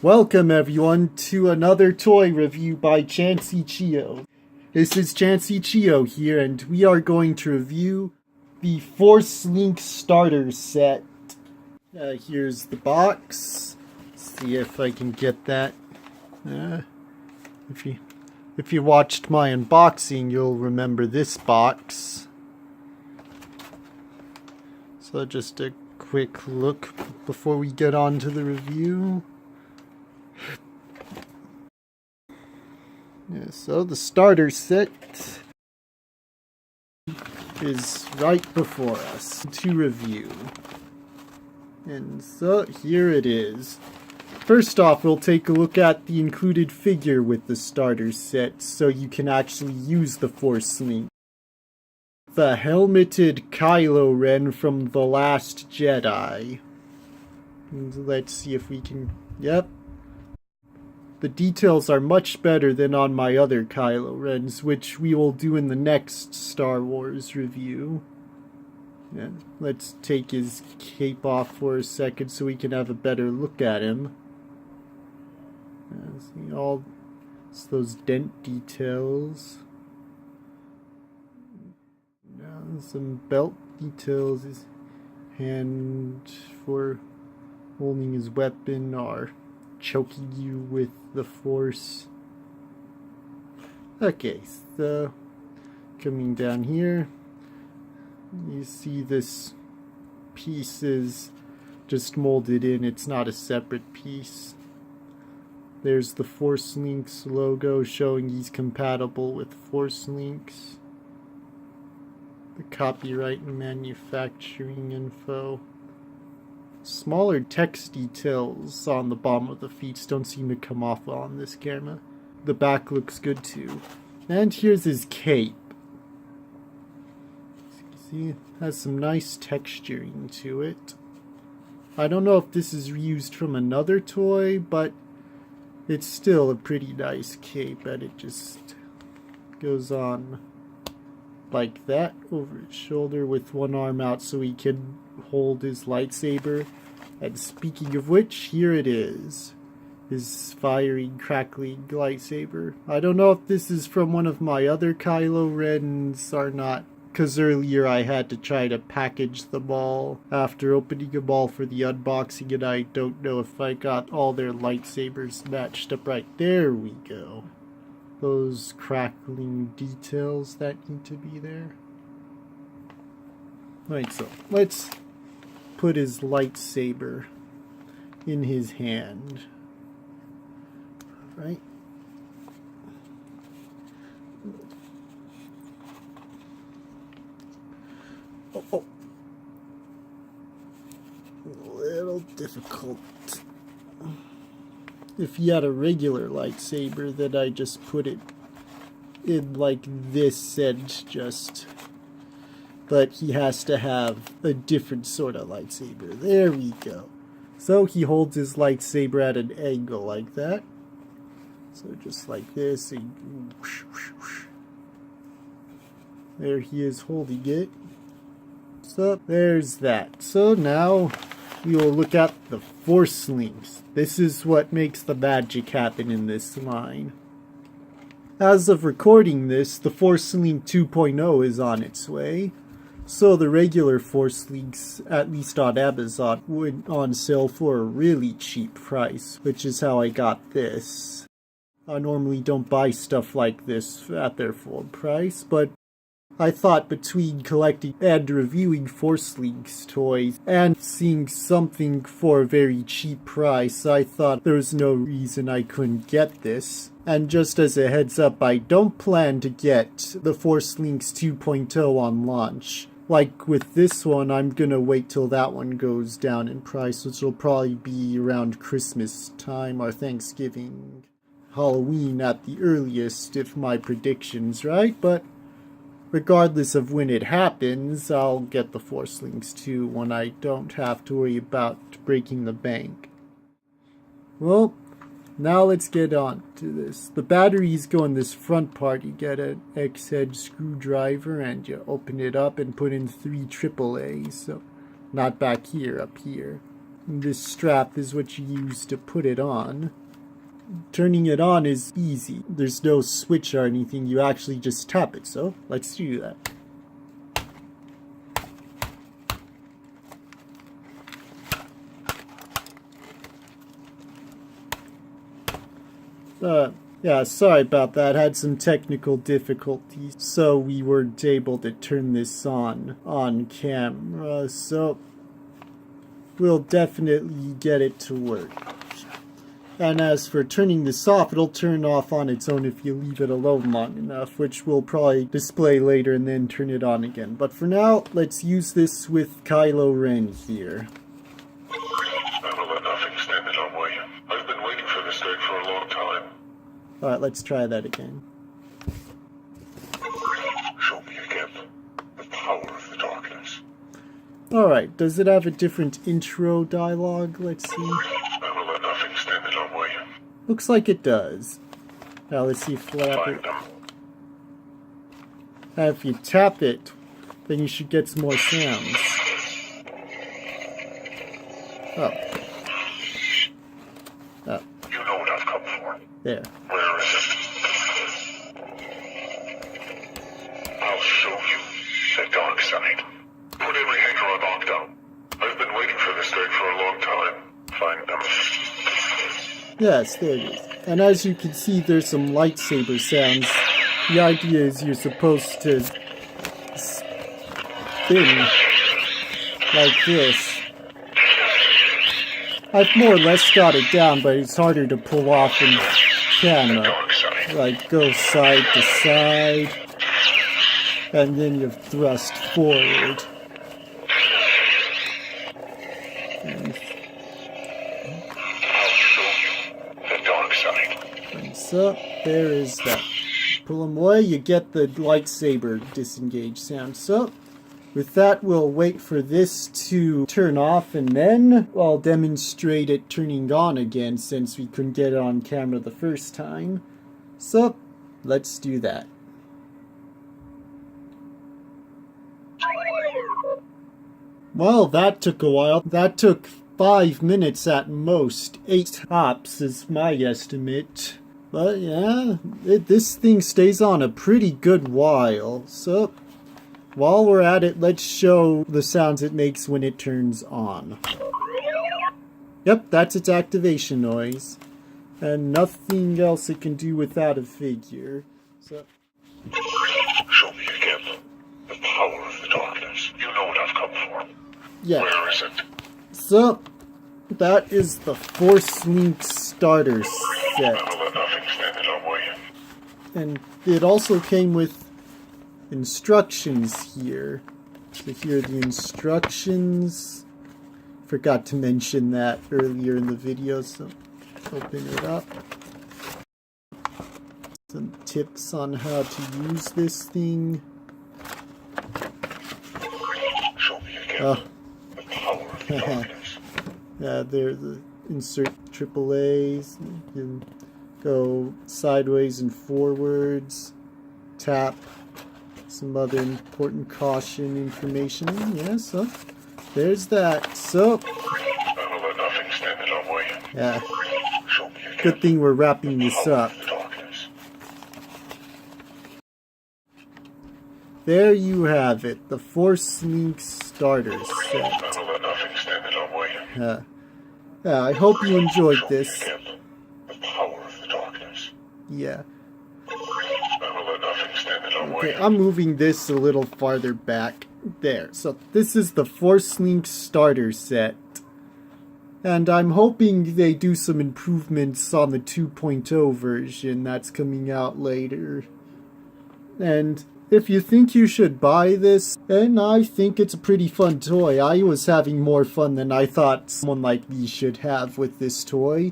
Welcome everyone to another toy review by ChanceIchio's. This is ChanceIchio here, and we are going to review the Force Link starter set. Here's the box. Let's see if I can get that. If you watched my unboxing, you'll remember this box. So just a quick look before we get on to the review. Yeah, so the starter set is right before us to review. And so here it is. First off, we'll take a look at the included figure with the starter set so you can actually use the Force Link. The helmeted Kylo Ren from The Last Jedi. And let's see if we can... Yep. The details are much better than on my other Kylo Rens, which we will do in the next Star Wars review. Yeah, let's take his cape off for a second so we can have a better look at him. See all those dent details. Now some belt details. His hand for holding his weapon or choking you with the Force. Okay, so coming down here, you see this piece is just molded in. It's not a separate piece. There's the Force Links logo showing he's compatible with Force Links. The copyright and manufacturing info. Smaller text details on the bottom of the feet don't seem to come off well on this camera. The back looks good too. And here's his cape. See, it has some nice texturing to it. I don't know if this is reused from another toy, but it's still a pretty nice cape, and it just goes on like that over his shoulder with one arm out so he can hold his lightsaber. And speaking of which, here it is. His fiery, crackling lightsaber. I don't know if this is from one of my other Kylo Rens or not, because earlier I had to try to package them all after opening them all for the unboxing, and I don't know if I got all their lightsabers matched up right. There we go. Those crackling details that need to be there. Right, so let's put his lightsaber in his hand. Right? Oh. A little difficult. If he had a regular lightsaber, then I just put it in like this and just... But he has to have a different sort of lightsaber. There we go. So he holds his lightsaber at an angle like that. So just like this. And whoosh, whoosh, whoosh. There he is holding it. So there's that. So now we will look at the Force Links. This is what makes the magic happen in this line. As of recording this, the Force Link 2.0 is on its way. So the regular Force Links, at least on Amazon, went on sale for a really cheap price, which is how I got this. I normally don't buy stuff like this at their full price, but I thought between collecting and reviewing Force Links toys and seeing something for a very cheap price, I thought there was no reason I couldn't get this. And just as a heads up, I don't plan to get the Force Links 2.0 on launch. Like with this one, I'm gonna wait till that one goes down in price, which will probably be around Christmas time or Thanksgiving, Halloween at the earliest, if my prediction's right. But regardless of when it happens, I'll get the Force Links 2 when I don't have to worry about breaking the bank. Well, now let's get on to this. The batteries go in this front part. You get an X-head screwdriver and you open it up and put in 3 AAA. So not back here, up here. This strap is what you use to put it on. Turning it on is easy. There's no switch or anything. You actually just tap it. So let's do that. Yeah, sorry about that. Had some technical difficulties, so we weren't able to turn this on camera. So we'll definitely get it to work. And as for turning this off, it'll turn off on its own if you leave it alone long enough, which we'll probably display later and then turn it on again. But for now, let's use this with Kylo Ren here. I will let nothing stand in our way. I've been waiting for this day for a long time. Alright, let's try that again. Show me again the power of the darkness. Alright, does it have a different intro dialogue? Let's see. I will let nothing stand in our way. Looks like it does. Now let's see if Find them. Now if you tap it, then you should get some more sounds. Oh. Oh, You know what I've come for. there. Where is it? I'll show you the dark side. Put every hanger on lockdown. I've been waiting for this day for a long time. Find them. Yes, there it is. And as you can see, there's some lightsaber sounds. The idea is you're supposed to spin like this. I've more or less got it down, but it's harder to pull off in camera. Dark side. Like go side to side, and then you thrust forward. And I'll show you the dark side. so there is that. Pull them away, you get the lightsaber disengage sound. So with that, we'll wait for this to turn off, and then I'll demonstrate it turning on again since we couldn't get it on camera the first time. So let's do that. Well, that took a while. That took 5 minutes at most. 8 hops is my estimate. But yeah, this thing stays on a pretty good while. So while we're at it, let's show the sounds it makes when it turns on. Yep, that's its activation noise. And nothing else it can do without a figure. So Show me again the power of the darkness. You know what I've come for. yeah. Where is it? So that is the Force Link starter I set. will let nothing stand in our way. And it also came with instructions here. So here are the instructions. Forgot to mention that earlier in the video, so open it up. Some tips on how to use this thing. Show me again Oh, the power of the darkness. there the insert AAAs. You can go sideways and forwards. Tap. Some other important caution information. Yeah, so there's that. So I will let nothing stand in our way. yeah, Show me again good thing we're wrapping this the power up. of the darkness. There you have it, the Force Link starter set. I will let nothing stand in our way. Yeah, I hope you enjoyed Show me this. again the power of the darkness. Yeah. I will let nothing stand in our Okay, way. I'm moving this a little farther back. There. So this is the Force Link starter set. And I'm hoping they do some improvements on the 2.0 version that's coming out later. And if you think you should buy this, then I think it's a pretty fun toy. I was having more fun than I thought someone like me should have with this toy.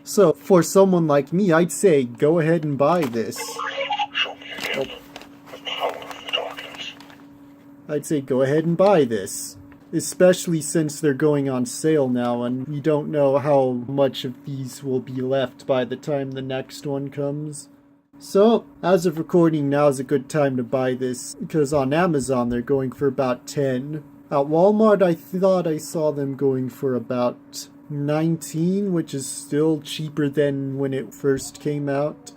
So for someone like me, I'd say go ahead and buy this. Show me again the power of the darkness. I'd say go ahead and buy this. Especially since they're going on sale now and we don't know how much of these will be left by the time the next one comes. So, as of recording, now is a good time to buy this because on Amazon they're going for about 10. At Walmart, I thought I saw them going for about 19, which is still cheaper than when it first came out.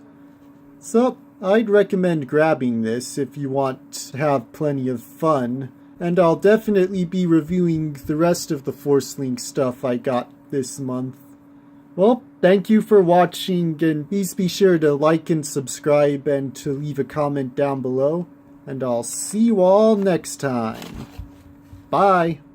So, I'd recommend grabbing this if you want to have plenty of fun. And I'll definitely be reviewing the rest of the Force Link stuff I got this month. Well, thank you for watching, and please be sure to like and subscribe and to leave a comment down below. And I'll see you all next time. Bye!